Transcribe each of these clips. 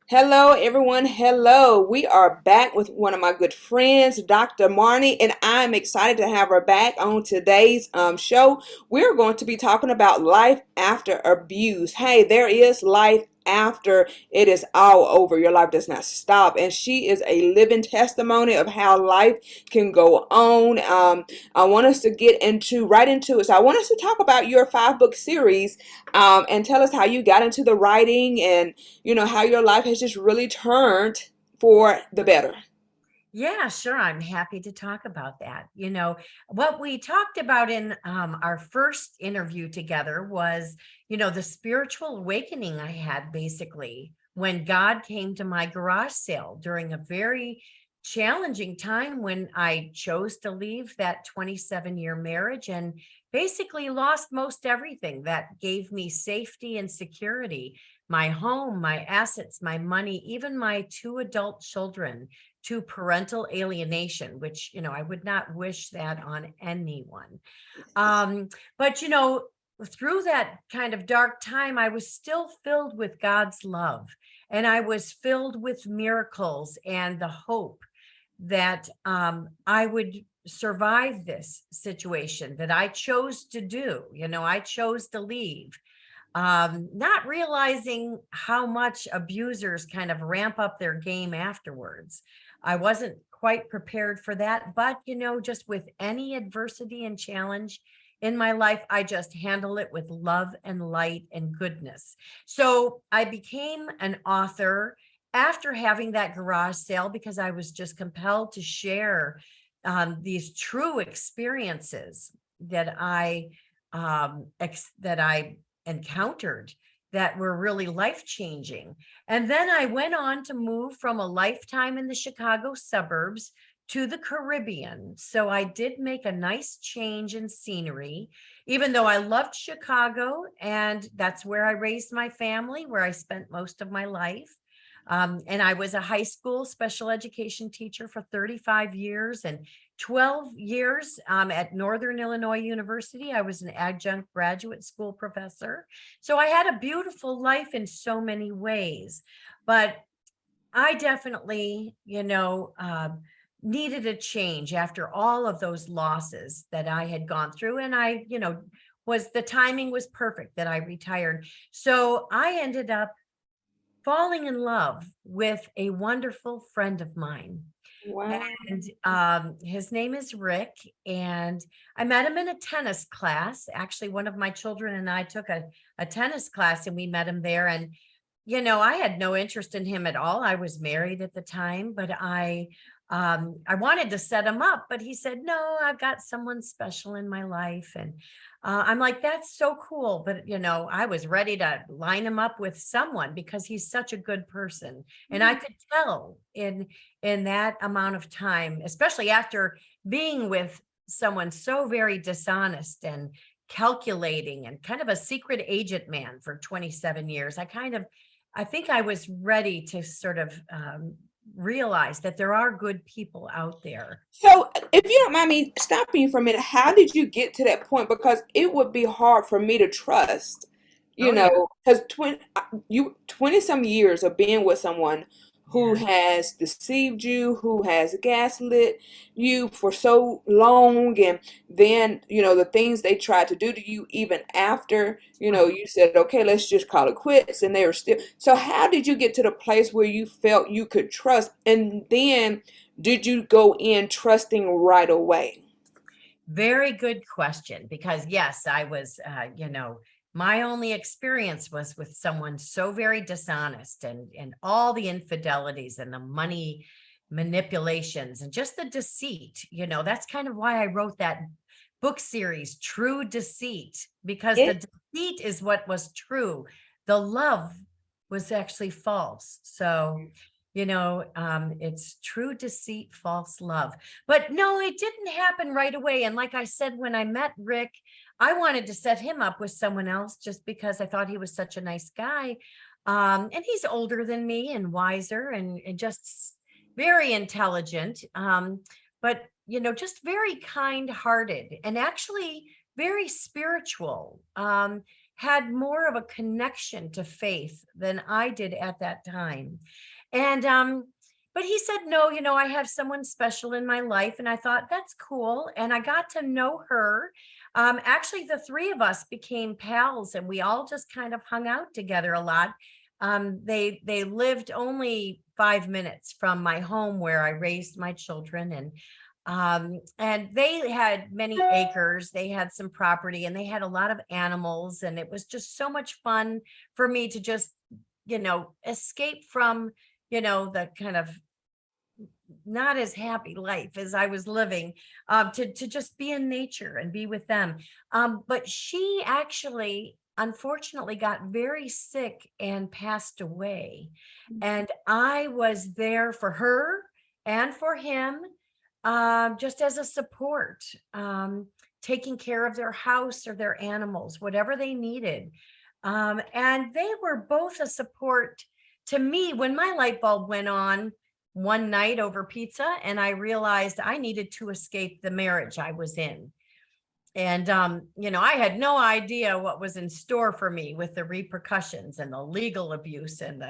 Hello, everyone. Hello. We are back with one of my good friends, Dr. Marnie, and I'm excited to have her back on today's show. We're going to be talking about life after abuse. Hey, there is life after it is all over. Your life does not stop. And she is a living testimony of how life can go on. I want us to get right into it. So I want us to talk about your 5 book series and tell us how you got into the writing and how your life has just really turned for the better. Yeah, sure. I'm happy to talk about that. What we talked about in our first interview together was, the spiritual awakening I had basically when God came to my garage sale during a very challenging time when I chose to leave that 27-year marriage and basically lost most everything that gave me safety and security, my home, my assets, my money, even my 2 adult children, to parental alienation, which, I would not wish that on anyone. But, through that kind of dark time, I was still filled with God's love, and I was filled with miracles and the hope that I would survive this situation that I chose to do. I chose to leave, not realizing how much abusers kind of ramp up their game afterwards. I wasn't quite prepared for that, but just with any adversity and challenge in my life, I just handle it with love and light and goodness. So I became an author after having that garage sale because I was just compelled to share these true experiences that I encountered that were really life changing. And then I went on to move from a lifetime in the Chicago suburbs to the Caribbean. So I did make a nice change in scenery, even though I loved Chicago. And that's where I raised my family, where I spent most of my life. And I was a high school special education teacher for 35 years and 12 years at Northern Illinois University. I was an adjunct graduate school professor. So I had a beautiful life in so many ways. But I definitely, needed a change after all of those losses that I had gone through. And the timing was perfect that I retired. So I ended up falling in love with a wonderful friend of mine. Wow. And his name is Rick. And I met him in a tennis class. Actually, one of my children and I took a tennis class and we met him there. And, I had no interest in him at all. I was married at the time, but I wanted to set him up, but he said, no, I've got someone special in my life. And I'm like, that's so cool. But, I was ready to line him up with someone because he's such a good person. And I could tell in that amount of time, especially after being with someone so very dishonest and calculating and kind of a secret agent man for 27 years, I think I was ready to sort of realize that there are good people out there. So, if you don't mind me stopping you for a minute, how did you get to that point? Because it would be hard for me to trust, Oh yeah, because 20 some years of being with someone who yeah. has deceived you, who has gaslit you for so long, and then, the things they tried to do to you even after, you said, okay, let's just call it quits, and they were still. So, how did you get to the place where you felt you could trust? And then did you go in trusting right away? Very good question. Because yes, I was, my only experience was with someone so very dishonest and all the infidelities and the money manipulations and just the deceit. That's kind of why I wrote that book series, True Deceit, because the It, deceit is what was true. The love was actually false. So, it's true deceit, false love. But no, it didn't happen right away. And like I said, when I met Rick, I wanted to set him up with someone else just because I thought he was such a nice guy. And he's older than me and wiser and just very intelligent. But, just very kind hearted and actually very spiritual. had more of a connection to faith than I did at that time. And but he said, no, I have someone special in my life. And I thought, that's cool. And I got to know her. Actually, the three of us became pals and we all just kind of hung out together a lot. They lived only 5 minutes from my home where I raised my children. And they had many acres, they had some property, and they had a lot of animals. And it was just so much fun for me to just, escape from, the kind of not as happy life as I was living, to just be in nature and be with them. But she actually, unfortunately, got very sick and passed away. And I was there for her and for him, just as a support, taking care of their house or their animals, whatever they needed. And they were both a support to me when my light bulb went on one night over pizza and I realized I needed to escape the marriage I was in. And I had no idea what was in store for me with the repercussions and the legal abuse and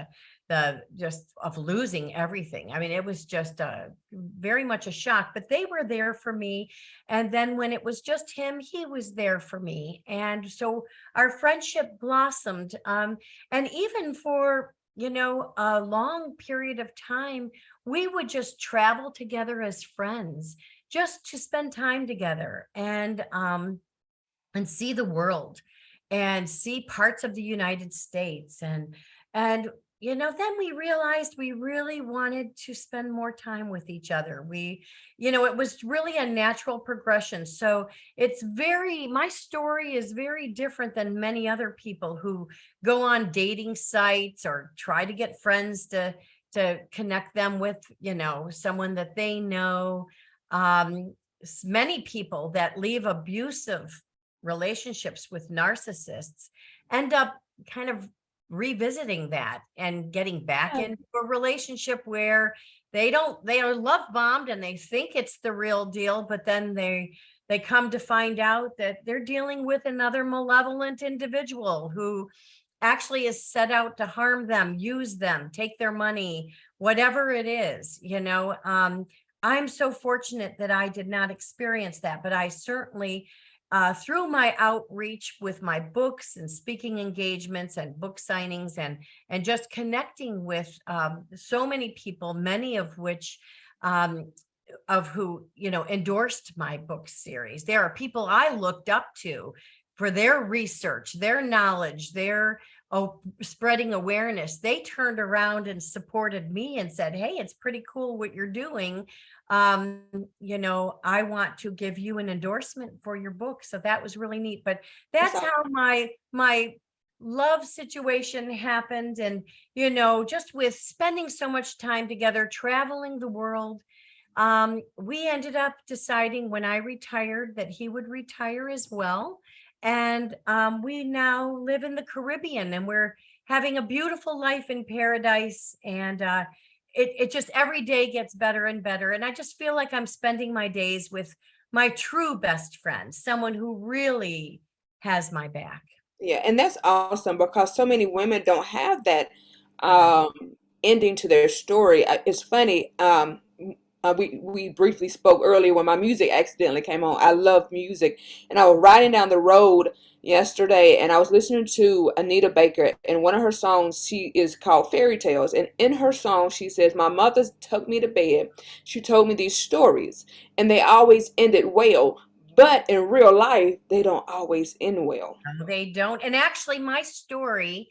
the just of losing everything. I mean, it was just very much a shock, but they were there for me. And then when it was just him, he was there for me. And so our friendship blossomed. And even for a long period of time, we would just travel together as friends, just to spend time together and see the world and see parts of the United States. And then we realized we really wanted to spend more time with each other. It was really a natural progression. So my story is very different than many other people who go on dating sites or try to get friends to connect them with, someone that they know. Many people that leave abusive relationships with narcissists end up kind of revisiting that and getting back into a relationship where they are love bombed and they think it's the real deal, but then they come to find out that they're dealing with another malevolent individual who actually is set out to harm them, use them, take their money, whatever it is. I'm so fortunate that I did not experience that, but I certainly, through my outreach with my books and speaking engagements and book signings and just connecting with so many people, many of which of who endorsed my book series. There are people I looked up to for their research, their knowledge, their spreading awareness. They turned around and supported me and said, hey, it's pretty cool what you're doing. I want to give you an endorsement for your book. So that was really neat. But that's how my love situation happened. And, just with spending so much time together, traveling the world, we ended up deciding when I retired that he would retire as well. And we now live in the Caribbean and we're having a beautiful life in paradise. And it just every day gets better and better. And I just feel like I'm spending my days with my true best friend, someone who really has my back. Yeah, and that's awesome because so many women don't have that Right. um, ending to their story. It's funny. We briefly spoke earlier when my music accidentally came on. I love music, and I was riding down the road yesterday, and I was listening to Anita Baker, and one of her songs she is called Fairy Tales, and in her song she says, "My mother took me to bed. She told me these stories, and they always ended well." But in real life, they don't always end well. No, they don't. And actually, my story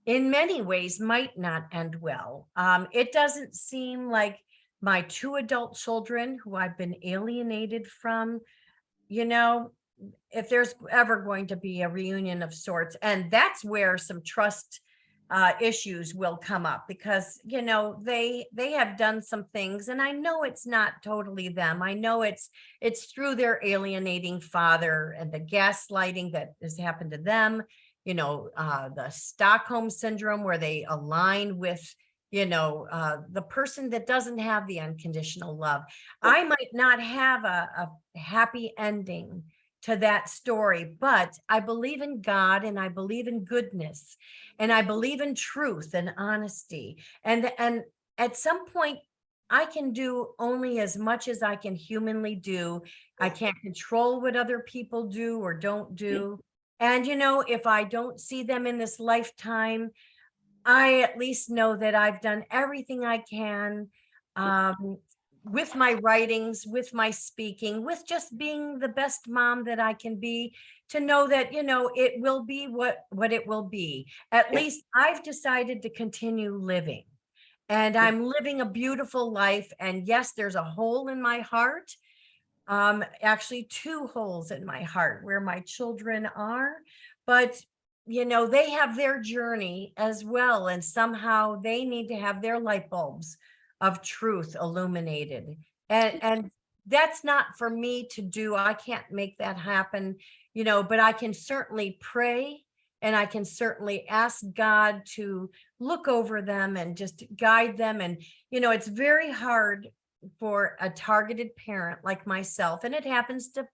in many ways might not end well. It doesn't seem like my two adult children who I've been alienated from, you know, if there's ever going to be a reunion of sorts. And that's where some trust issues will come up because they have done some things, and I know it's not totally them. I know it's through their alienating father and the gaslighting that has happened to them. The Stockholm syndrome, where they align with the person that doesn't have the unconditional love. I might not have a happy ending to that story, but I believe in God, and I believe in goodness, and I believe in truth and honesty. And at some point, I can do only as much as I can humanly do. I Yeah. can't control what other people do or don't Mhm. do. And if I don't see them in this lifetime, I at least know that I've done everything I can, um, with my writings, with my speaking, with just being the best mom that I can be, to know that, it will be what it will be. At Yeah. least I've decided to continue living, and I'm living a beautiful life. And yes, there's a hole in my heart, actually two holes in my heart where my children are, but they have their journey as well, and somehow they need to have their light bulbs of truth illuminated. And that's not for me to do. I can't make that happen, but I can certainly pray, and I can certainly ask God to look over them and just guide them. And it's very hard for a targeted parent like myself, and it happens to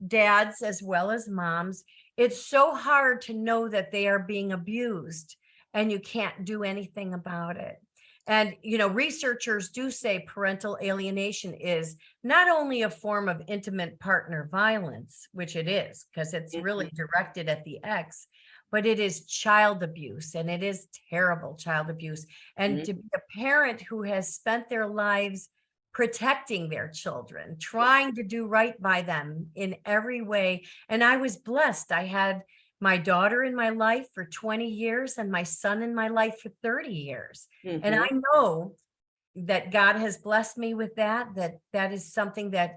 dads as well as moms. It's so hard to know that they are being abused and you can't do anything about it. And researchers do say parental alienation is not only a form of intimate partner violence, which it is because it's Mhm. really directed at the ex, but it is child abuse, and it is terrible child abuse. And to Mhm. be a parent who has spent their lives protecting their children, Yeah. trying to do right by them in every way. And I was blessed. I had my daughter in my life for 20 years and my son in my life for 30 years. And I Mhm. know that God has blessed me with that is something that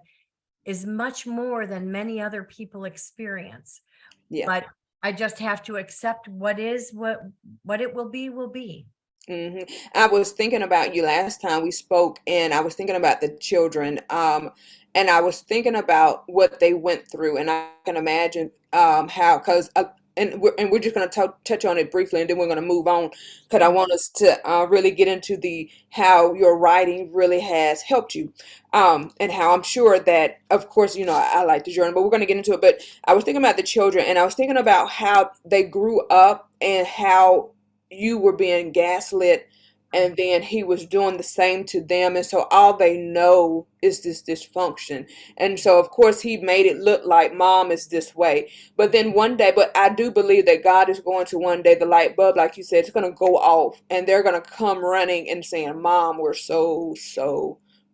is much more than many other people experience. Yeah. But I just have to accept what is, what it will be will be. I was thinking about you last time we spoke, and I was thinking about the children, and I was thinking about what they went through, and I can imagine how, because and we're just going to touch on it briefly, and then we're going to move on, because I Sure. want us to really get into the how your writing really has helped you, and how I'm sure that, of course, I like the journey, but we're going to get into it. But I was thinking about the children, and I was thinking about how they grew up and how you were being gaslit, and then he was doing the same to them, and so all they know is this dysfunction. And so of course he made it look like mom is this way, but then one day, but I do believe that God is going to, one day, the light bulb, like you said, it's going to go off, and they're going to come running and saying, mom, we're so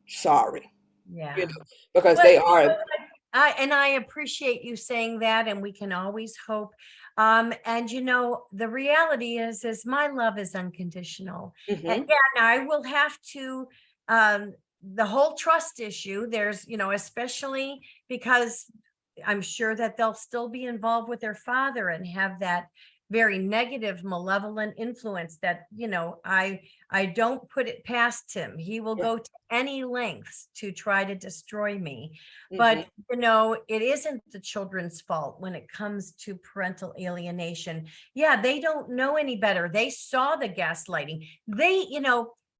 sorry, Yeah. because Well, they are. I appreciate you saying that, and we can always hope. And the reality is my love is unconditional. And Hmm. yeah, and I will have to, the whole trust issue, there's, especially because I'm sure that they'll still be involved with their father and have that very negative, malevolent influence that, I don't put it past him. He will Yeah. go to any lengths to try to destroy me. Hmm. But, it isn't the children's fault when it comes to parental alienation. Yeah, they don't know any better. They saw the gaslighting.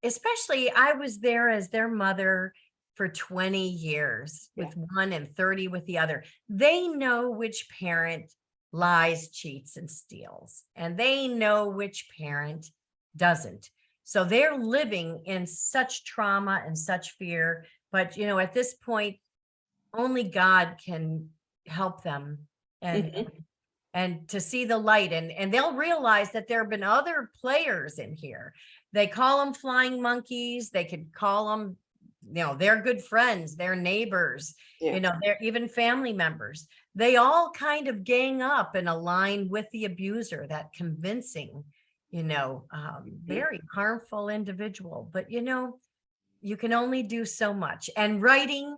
Especially I was there as their mother for 20 years Yeah. with one and 30 with the other. They know which parent lies, cheats, and steals, and they know which parent doesn't. So they're living in such trauma and such fear. But, at this point, only God can help them, and Hmm. and to see the light, and they'll realize that there have been other players in here. They call them flying monkeys. They could call them, they're good friends, they're neighbors, Yeah. they're even family members. They all kind of gang up and align with the abuser, that convincing, Hmm. very harmful individual. But you can only do so much. And writing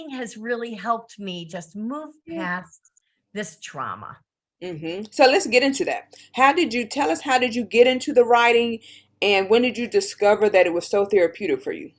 has really helped me just move Yeah. past this trauma. So let's get into that. Tell us, how did you get into the writing, and when did you discover that it was so therapeutic for you?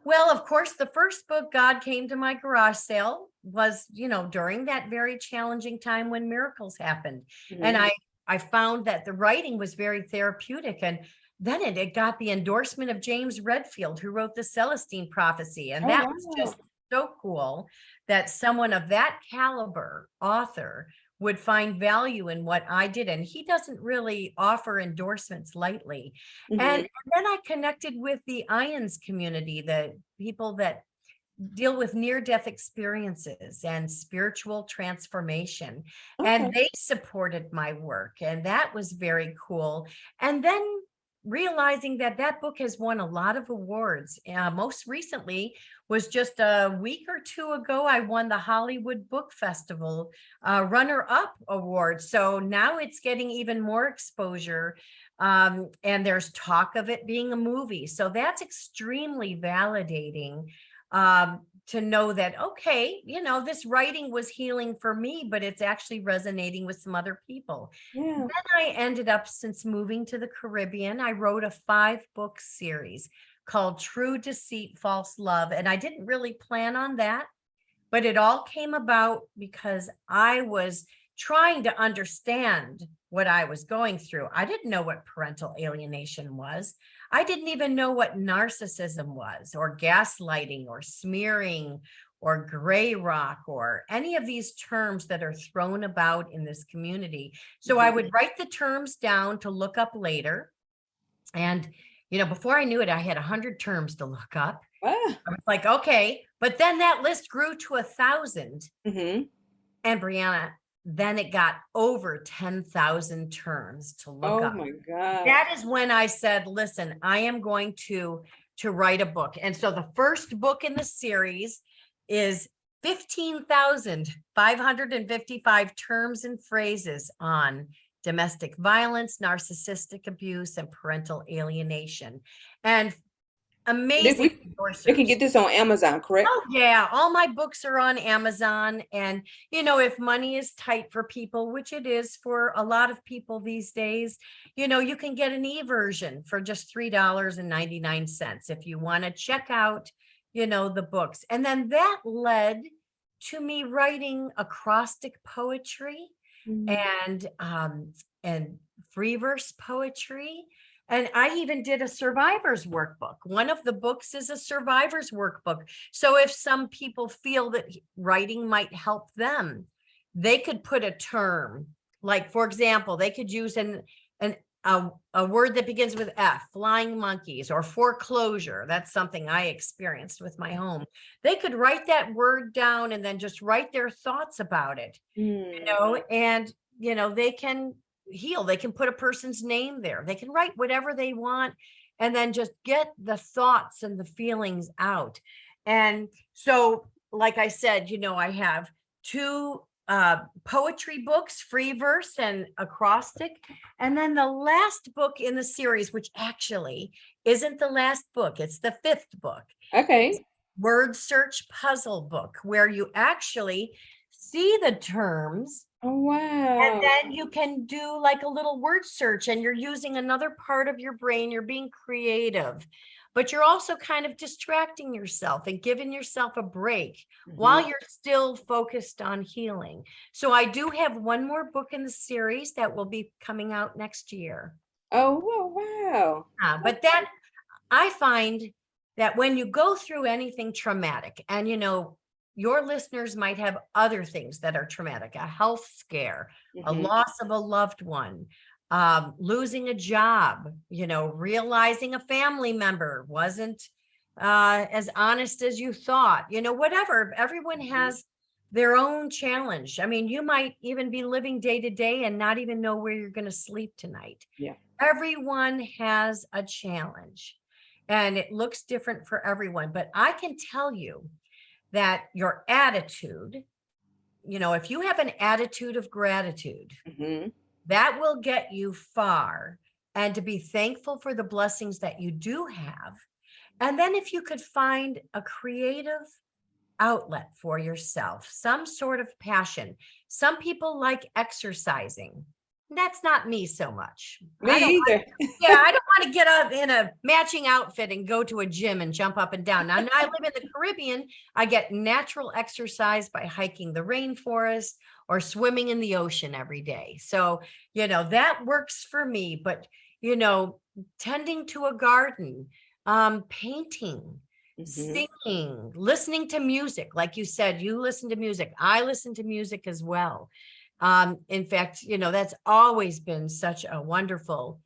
Well, of course, the first book, God Came to My Garage Sale, was, during that very challenging time when miracles happened. And Hmm. I found that the writing was very therapeutic. And then it got the endorsement of James Redfield, who wrote the Celestine Prophecy. And Oh, that was just wow. so cool that someone of that caliber, author, would find value in what I did. And he doesn't really offer endorsements lightly. And, Hmm. and then I connected with the IONS community, the people that deal with near-death experiences and spiritual transformation. And Okay. they supported my work. And that was very cool. And then realizing that that book has won a lot of awards. Most recently was just a week or two ago, I won the Hollywood Book Festival runner-up award. So now it's getting even more exposure. And there's talk of it being a movie. So that's extremely validating, to know that, okay, this writing was healing for me, but it's actually resonating with some other people. Yeah. Then I ended up, since moving to the Caribbean, I wrote a 5-book series called True Deceit, False Love. And I didn't really plan on that, but it all came about because I was trying to understand what I was going through. I didn't know what parental alienation was. I didn't even know what narcissism was, or gaslighting, or smearing, or gray rock, or any of these terms that are thrown about in this community. So I Hmm. would write the terms down to look up later. And, before I knew it, I had 100 terms to look up. Ah. I was like, okay. But then that list grew to 1,000. Hmm. And Brianna, then it got over 10,000 terms to look Oh up. my God. That is when I said, listen, I am going to write a book. And so the first book in the series is 15,555 terms and phrases on domestic violence, narcissistic abuse, and parental alienation. And This, amazing we can resources. get this on Amazon, correct? Oh, yeah. All my books are on Amazon. And, if money is tight for people, which it is for a lot of people these days, you can get an e-version for just $3.99 if you want to check out, the books. And then that led to me writing acrostic poetry Mm. and free verse poetry. And I even did a survivor's workbook. One of the books is a survivor's workbook. So if some people feel that writing might help them, they could put a term. Like, for example, they could use a word that begins with F, flying monkeys, or foreclosure. That's something I experienced with my home. They could write that word down and then just write their thoughts about it, Mm. and they can heal. They can put a person's name there. They can write whatever they want and then just get the thoughts and the feelings out. And so, like I said, I have 2 poetry books, free verse and acrostic. And then the last book in the series, which actually isn't the last book, it's the 5th book, is Okay. word search puzzle book, where you actually see the terms, Oh and wow. then you can do like a little word search, and you're using another part of your brain. You're being creative, but you're also kind of distracting yourself and giving yourself a break Hmm. while you're still focused on healing. So I do have one more book in the series that will be coming out next year. Oh wow. But that, I find that when you go through anything traumatic, and your listeners might have other things that are traumatic, a health scare, a Hmm. loss of a loved one, losing a job, realizing a family member wasn't as honest as you thought, whatever. Everyone Hmm. has their own challenge. I mean, you might even be living day to day and not even know where you're going to sleep tonight. Yeah. Everyone has a challenge, and it looks different for everyone. But I can tell you that your attitude, if you have an attitude of gratitude, Hmm. that will get you far. And to be thankful for the blessings that you do have. And then if you could find a creative outlet for yourself, some sort of passion. Some people like exercising. That's not me so much. I don't Me either. Yeah, I don't want to get up in a matching outfit and go to a gym and jump up and down. Now, I live in the Caribbean. I get natural exercise by hiking the rainforest or swimming in the ocean every day. So, that works for me. But, tending to a garden, painting, Mm-hmm. singing, listening to music. Like you said, you listen to music. I listen to music as well. In fact, that's always been such a wonderful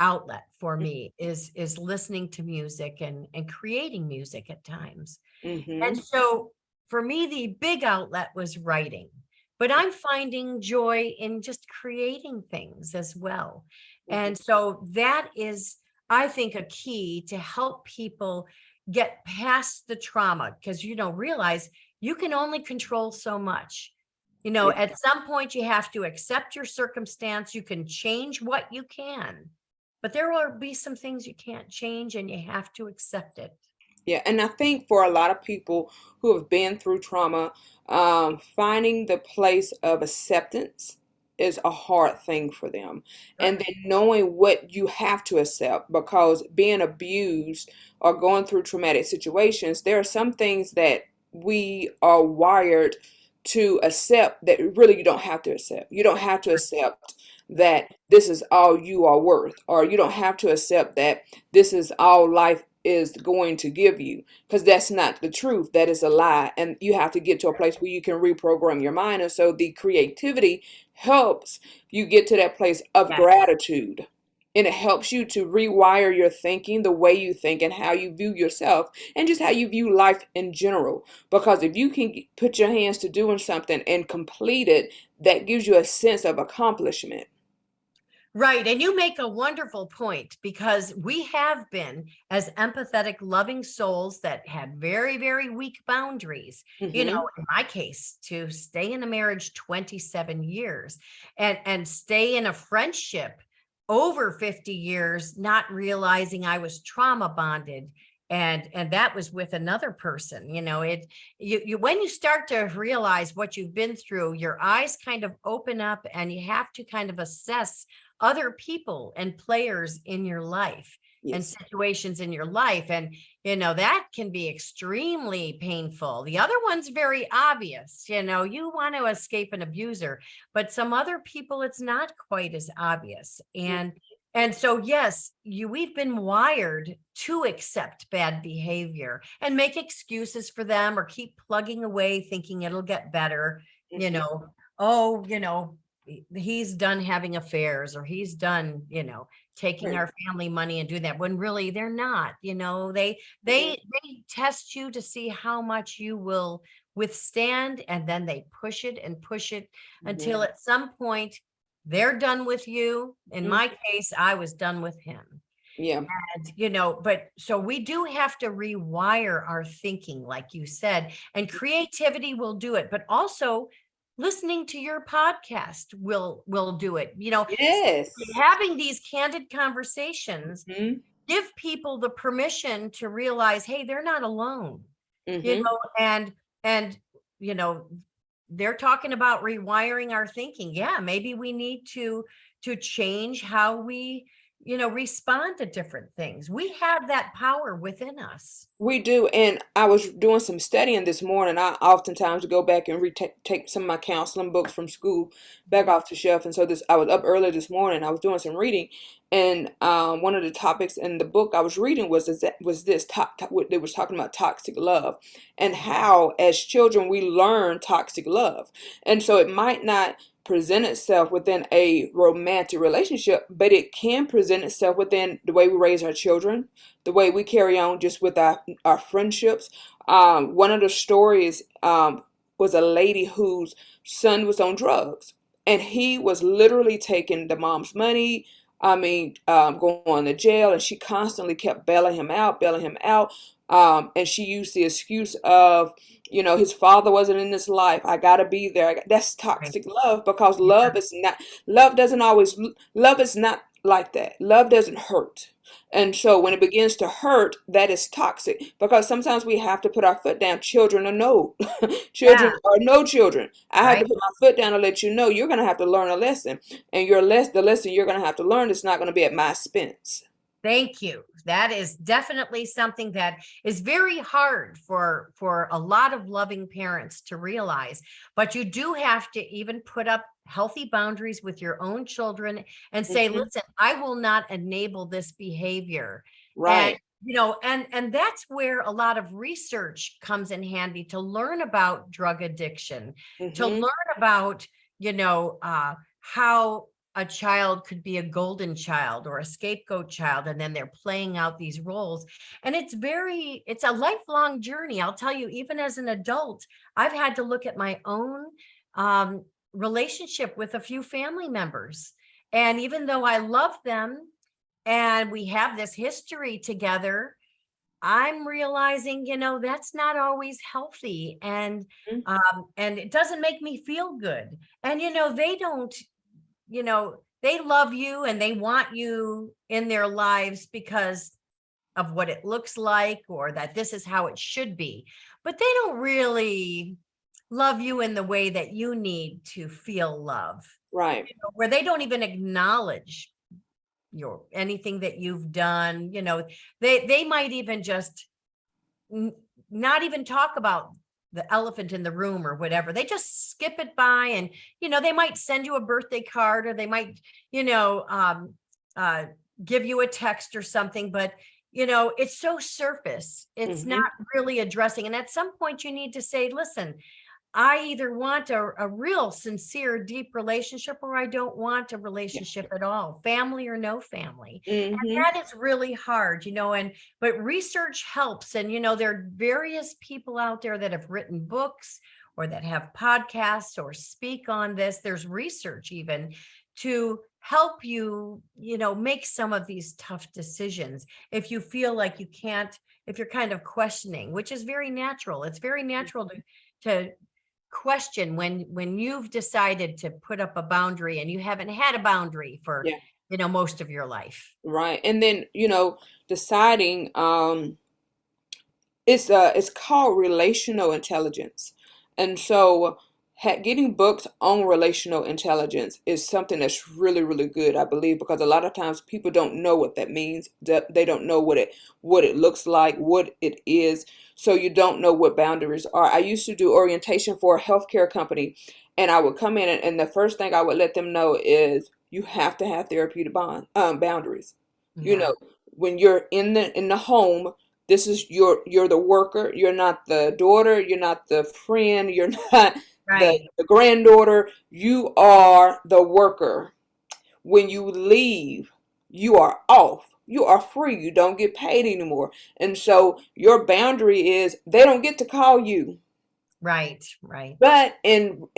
outlet for me is listening to music and creating music at times. And Mm-hmm. so for me, the big outlet was writing, but I'm finding joy in just creating things as well. Mm-hmm. And so that is, I think, a key to help people get past the trauma because, realize you can only control so much. Yeah. At some point, you have to accept your circumstance. You can change what you can, but there will be some things you can't change and you have to accept it. Yeah, and I think for a lot of people who have been through trauma, finding the place of acceptance is a hard thing for them. And Sure. then knowing what you have to accept, because being abused or going through traumatic situations, there are some things that we are wired to accept that really you don't have to accept. You don't have to accept that this is all you are worth, or you don't have to accept that this is all life is going to give you, because that's not the truth. That is a lie, and you have to get to a place where you can reprogram your mind. And so the creativity helps you get to that place of Yes. gratitude, and it helps you to rewire your thinking, the way you think and how you view yourself, and just how you view life in general. Because if you can put your hands to doing something and complete it, that gives you a sense of accomplishment. Right. And you make a wonderful point because we have been, as empathetic, loving souls that had very, very weak boundaries. Mm-hmm. In my case, to stay in a marriage 27 years and stay in a friendship over 50 years, not realizing I was trauma bonded. And that was with another person. You when you start to realize what you've been through, your eyes kind of open up and you have to kind of assess other people and players in your life and Yes. situations in your life. And, that can be extremely painful. The other one's very obvious. You want to escape an abuser, but some other people, it's not quite as obvious. And so, yes, we've been wired to accept bad behavior and make excuses for them or keep plugging away thinking it'll get better. You Mm-hmm. know, oh, he's done having affairs or he's done taking Right. our family money and doing that when really they're not. they Mhm. they they test you to see how much you will withstand, and then they push it Mhm. until at some point they're done with you. In Mhm. my case, I was done with him. Yeah. And but so we do have to rewire our thinking, like you said, and creativity will do it, but also listening to your podcast will do it. Yes. Having these candid conversations Mhm. give people the permission to realize, hey, they're not alone. Mhm. And you know they're talking about rewiring our thinking. Yeah, maybe we need to change how we respond to different things. We have that power within us. We do, and I was doing some studying this morning. I oftentimes go back and retake take some of my counseling books from school back Mhm. off the shelf. And so this, I was up early this morning. I was doing some reading, and one of the topics in the book I was reading was this it was talking about toxic love and how as children we learn toxic love, and so it might not present itself within a romantic relationship, but it can present itself within the way we raise our children, the way we carry on just with our friendships. One of the stories was a lady whose son was on drugs, and he was literally taking the mom's money. I mean, going to jail, and she constantly kept bailing him out. And she used the excuse of, his father wasn't in this life. I gotta be there. That's Right. toxic love, because Yeah. love doesn't always, love is not like that. Love doesn't hurt. And so when it begins to hurt, that is toxic, because sometimes we have to put our foot down. Children are no, children Yeah. are no children. I had to Right. put my foot down to let you know you're going to have to learn a lesson. And the lesson you're going to have to learn is not going to be at my expense. Thank you. That is definitely something that is very hard for a lot of loving parents to realize. But you do have to even put up healthy boundaries with your own children and say, Hmm. listen, I will not enable this behavior. And Right. and that's where a lot of research comes in handy to learn about drug addiction, to Mm-hmm. learn about, how a child could be a golden child or a scapegoat child, and then they're playing out these roles. And it's a lifelong journey. I'll tell you, even as an adult, I've had to look at my own um, relationship with a few family members. And even though I love them and we have this history together, I'm realizing, that's not always healthy. And it doesn't make me feel good. And, they don't, they love you and they want you in their lives because of what it looks like, or that this is how it should be. But they don't really love you in the way that you need to feel love, Right. where they don't even acknowledge anything that you've done. They might even just not even talk about the elephant in the room or whatever. They just skip it by, and they might send you a birthday card, or they might uh give you a text or something, but it's so surface. It's Mm-hmm. not really addressing. And at some point you need to say, listen, I either want a real sincere, deep relationship, or I don't want a Yeah. relationship at all, family or no family. Mm-hmm. And that is really hard, but research helps. And, there are various people out there that have written books or that have podcasts or speak on this. There's research even to help you, make some of these tough decisions. If you feel like you can't, if you're kind of questioning, which is very natural. It's very natural to question when you've decided to put up a boundary and you haven't had a boundary for Yeah. most of your life. Right. And then, deciding, it's called relational intelligence. And so getting books on relational intelligence is something that's really, really good, I believe, because a lot of times people don't know what that means. They don't know what it looks like, what it is. So you don't know what boundaries are. I used to do orientation for a healthcare company, and I would come in, and the first thing I would let them know is you have to have therapeutic boundaries. You Yeah. know, when you're in the home, this is you're the worker. You're not the daughter. You're not the friend. You're not the, Right. the granddaughter. You are the worker. When you leave, you are off. You are free. You don't get paid anymore. And so your boundary is they don't get to call you. Right. Right. But in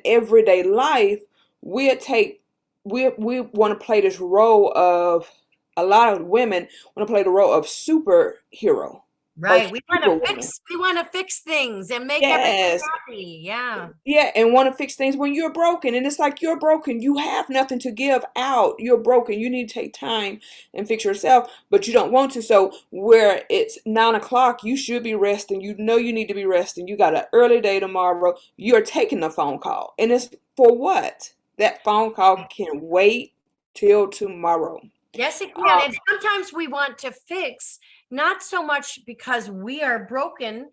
everyday life, we take we want to play this role of, a lot of women want to play the role of superhero or Right. superwoman. We want to fix things and make everybody Yes. happy. Yeah. Yeah, and want to fix things when you're broken. And it's like you're broken. You have nothing to give out. You're broken. You need to take time and fix yourself, but you don't want to. So where it's 9 o'clock, you should be resting. You know you need to be resting. You got an early day tomorrow. You're taking a phone call. And it's for what? That phone call can wait till tomorrow. Yes, it can. Uh, And sometimes we want to fix, not so much because we are broken,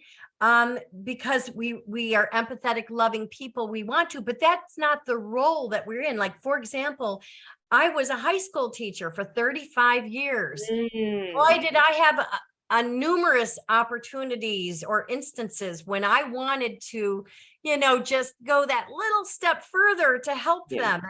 because we are empathetic, loving people. We want to, but that's not the role that we're in. Like, for example, I was a high school teacher for 35 years. Boy, mm, did I have a numerous opportunities or instances when I wanted to, just go that little step further to help yeah. them.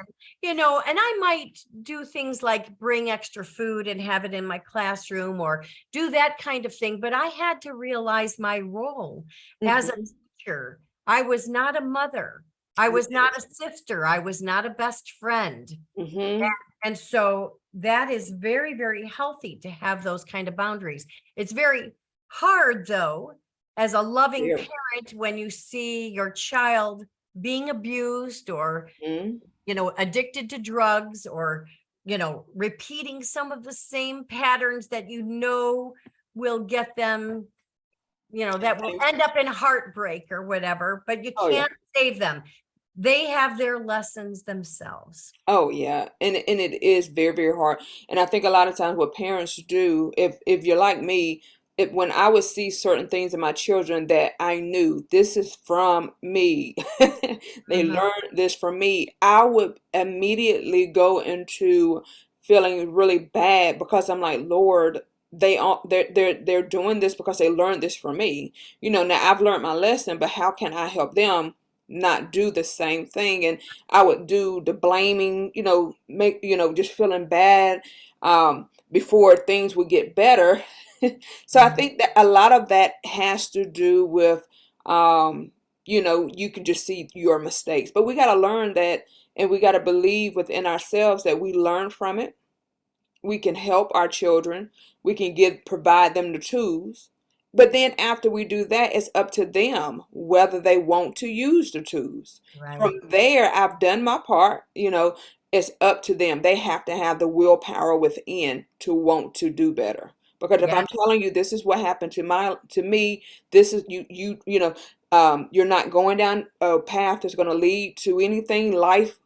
And, and I might do things like bring extra food and have it in my classroom or do that kind of thing. But I had to realize my role as a Hmm. teacher. I was not a mother. I was not a Yes. sister. I was not a best friend. Hmm. And so that is very, very healthy to have those kind of boundaries. It's very hard, though, as a loving Very. parent, when you see your child being abused or, Mm-hmm. addicted to drugs or, repeating some of the same patterns that will get them, that will end up in heartbreak or whatever, but you Oh yeah. can't save them. They have their lessons themselves. Oh yeah, and it is very, very hard. And I think a lot of times what parents do, if you're like me, when I would see certain things in my children that I knew this is from me, they Mhm. learned this from me, I would immediately go into feeling really bad because I'm like, Lord, they're doing this because they learned this from me. Now I've learned my lesson, but how can I help them not do the same thing? And I would do the blaming, make, just feeling bad before things would get better. So I Mhm. think that a lot of that has to do with, you can just see your mistakes, but we got to learn that, and we got to believe within ourselves that we learn from it. We can help our children. We can provide them the tools. But then after we do that, it's up to them whether they want to use the tools. Right. From there, I've done my part. It's up to them. They have to have the willpower within to want to do better. Because if Yeah. I'm telling you this is what happened to me, this is you're not going down a path that's going to lead to anything life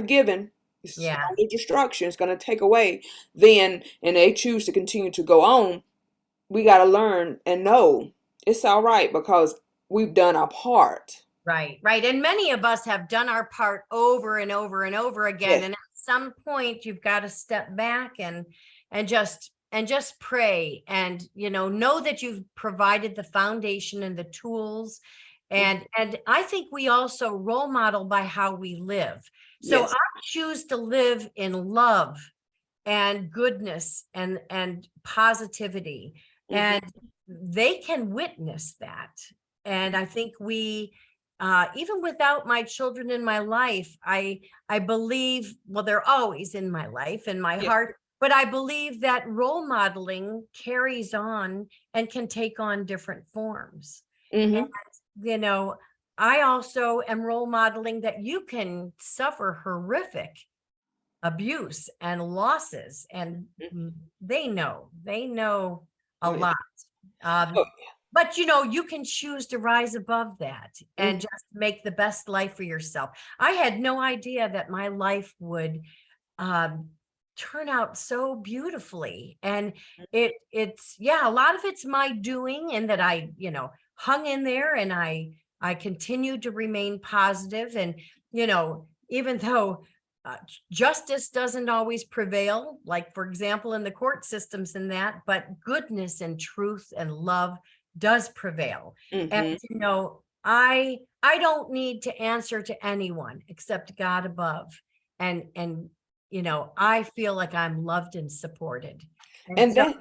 giving. It's Yeah. only destruction. It's going to take away. Then, and they choose to continue to go on. We got to learn and know it's all right because we've done our part. Right, right. And many of us have done our part over and over and over again. Yes. And at some point you've got to step back and just pray and know that you've provided the foundation and the tools. And I think we also role model by how we live. So Yes. I choose to live in love and goodness and positivity. And Hmm. they can witness that. And I think we even without my children in my life, I believe, well, they're always in my life, in my Yeah. heart, but I believe that role modeling carries on and can take on different forms. And Hmm. you know I also am role modeling that you can suffer horrific abuse and losses, and they know a Oh yeah. lot. um, Oh, but you can choose to rise above that and mhm. just make the best life for yourself. I had no idea that my life would um, turn out so beautifully, and it's yeah, a lot of it's my doing, and that I hung in there, and I continued to remain positive. And even though justice doesn't always prevail, like for example in the court systems and that, but goodness and truth and love does prevail. And Mhm. I don't need to answer to anyone except God above. And I feel like I'm loved and supported. And And so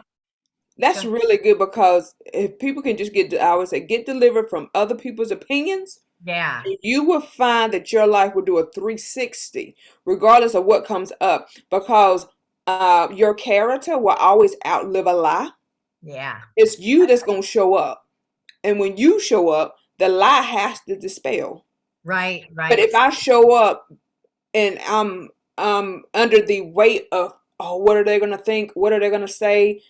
that's go- really good because if people can just I would say, get delivered from other people's opinions, yeah, you will find that your life will do a 360, regardless of what comes up, because your character will always outlive a lie. yeah, It's you that's going to show up. And when you show up, the lie has to dispel. right, But if right. I show up and I'm under the weight of, oh, what are they gonna think? What are they gonna say?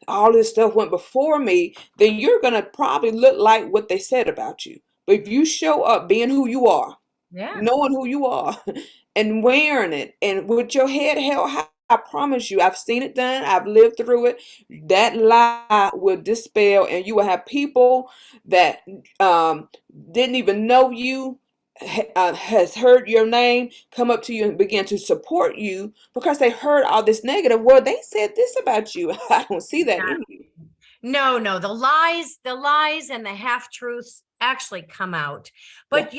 All this stuff went before me, then you're gonna probably look like what they said about you. But if you show up being who you are, Yeah, knowing who you are, and wearing it, and with your head held high, I promise you, I've seen it done, I've lived through it. That lie will dispel, and you will have people that didn't even know you, has heard your name, come up to you and begin to support you because they heard all this negative. Well, they said this about you. I don't see that in you. no, no, the lies and the half truths actually come out. Yeah. But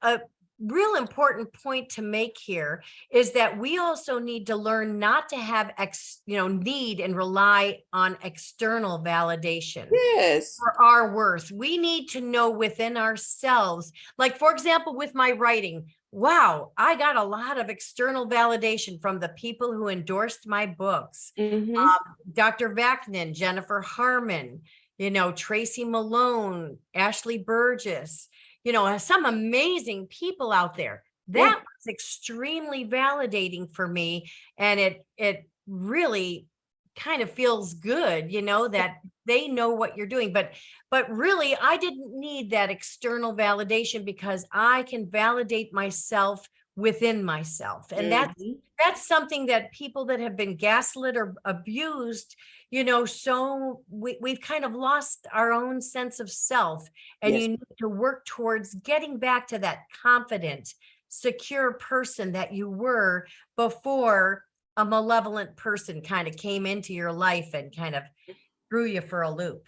a real important point to make here is that we also need to learn not to have need and rely on external validation Yes. for our worth. We need to know within ourselves. Like, for example, with my writing, wow, I got a lot of external validation from the people who endorsed my books. Mm-hmm. Dr. Vaknin, Jennifer Harmon, Tracy Malone, Ashley Burgess, some amazing people out there. Yeah. That was extremely validating for me. And it really kind of feels good, that they know what you're doing. But really, I didn't need that external validation because I can validate myself within myself. And Mm-hmm. that's something that people that have been gaslit or abused, so we've kind of lost our own sense of self. And Yes. you need to work towards getting back to that confident, secure person that you were before a malevolent person kind of came into your life and kind of threw you for a loop.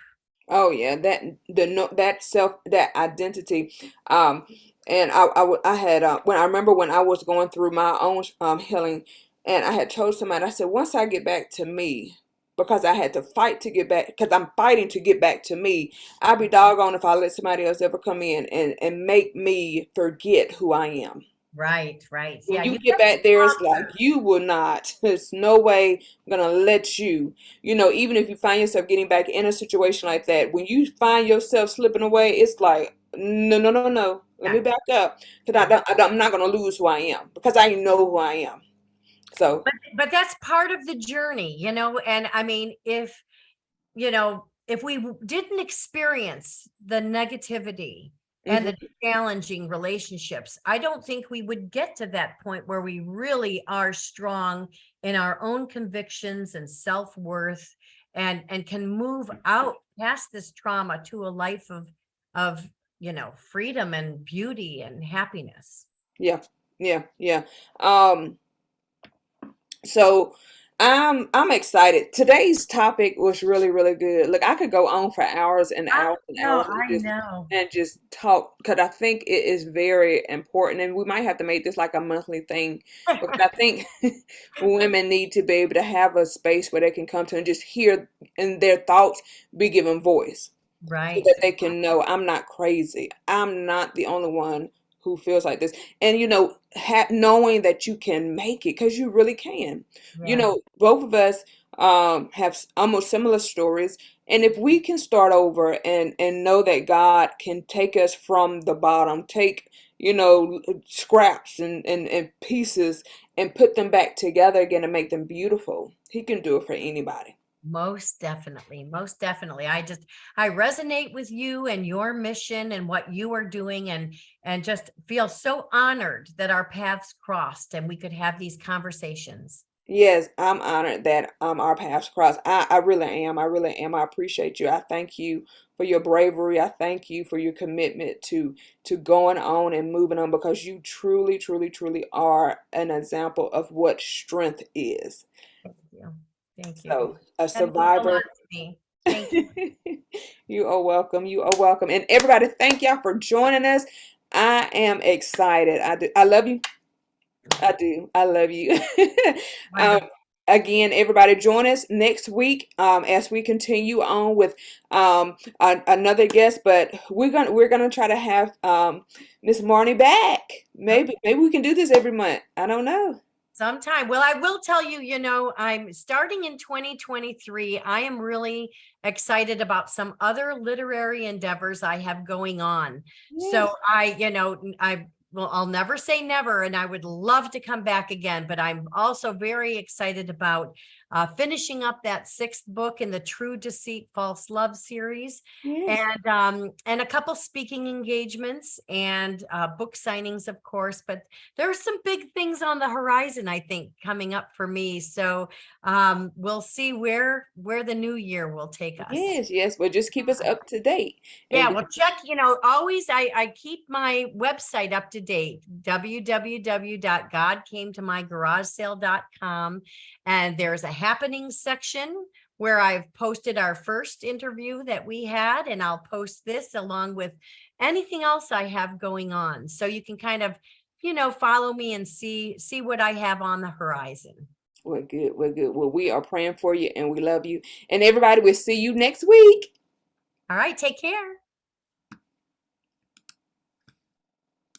Oh yeah, that the no that self that identity, and I had when I remember when I was going through my own healing, and I had told somebody, I said, once I get back to me, because I had to fight to get back, because I'm fighting to get back to me. I'd be doggone if I let somebody else ever come in and make me forget who I am. Right, right. When Yeah, you you get get back there, it's like stronger. you will not. There's no way I'm gonna let you. Even if you find yourself getting back in a situation like that, when you find yourself slipping away, it's like, no, no, no, no. Let me Yeah, back up, because yeah. I'm not gonna lose who I am, because I know who I am. So, But that's part of the journey, and I mean, if we didn't experience the negativity and the mhm, challenging relationships, I don't think we would get to that point where we really are strong in our own convictions and self-worth, and can move out past this trauma to a life of freedom and beauty and happiness. yeah, yeah, yeah. Um, So I'm excited. Today's topic was really, really good. Look, I could go on for hours and I hours and know, hours I know. and just talk, because I think it is very important, and we might have to make this like a monthly thing, because I think women need to be able to have a space where they can come to and just hear and their thoughts be given voice, so Right. that they can know I'm not crazy. I'm not the only one who feels like this. And knowing that you can make it, because you really can. Yeah. Both of us have almost similar stories, and if we can start over and know that God can take us from the bottom, take scraps and pieces, and put them back together again and make them beautiful. He can do it for anybody. Most definitely. Most definitely. I resonate with you and your mission and what you are doing, and just feel so honored that our paths crossed and we could have these conversations. Yes, I'm honored that our paths cross. I really am. I really am. I appreciate you. I thank you for your bravery. I thank you for your commitment to going on and moving on, because you truly, truly, truly are an example of what strength is. Thank you. Thank you. So, a That means a lot survivor. to me. Thank you. You are welcome. You are welcome. And everybody, thank y'all for joining us. I am excited. I do. I love you. I do. I love you. um, Wonderful. Again, everybody, join us next week as we continue on with another guest. But we're gonna try to have Miss Marnie back. Maybe we can do this every month. I don't know. Sometime. Well, I will tell you, I'm starting in 2023. I am really excited about some other literary endeavors I have going on. So Yes. I'll never say never, and I would love to come back again, but I'm also very excited about finishing up that sixth book in the True Deceit False Love series, Yes. and a couple speaking engagements and book signings, of course, but there are some big things on the horizon, I think, coming up for me. So we'll see where the new year will take us. Yes. Yes. Well, just keep us up to date. Yeah, And well, check, always I keep my website up to date, www.godcametomygarage sale.com. And there's a happening section where I've posted our first interview that we had, and I'll post this along with anything else I have going on. So you can kind of, follow me and see what I have on the horizon. we're good. We're good. Well, we are praying for you, and we love you. And everybody, we'll see you next week. All right, take care.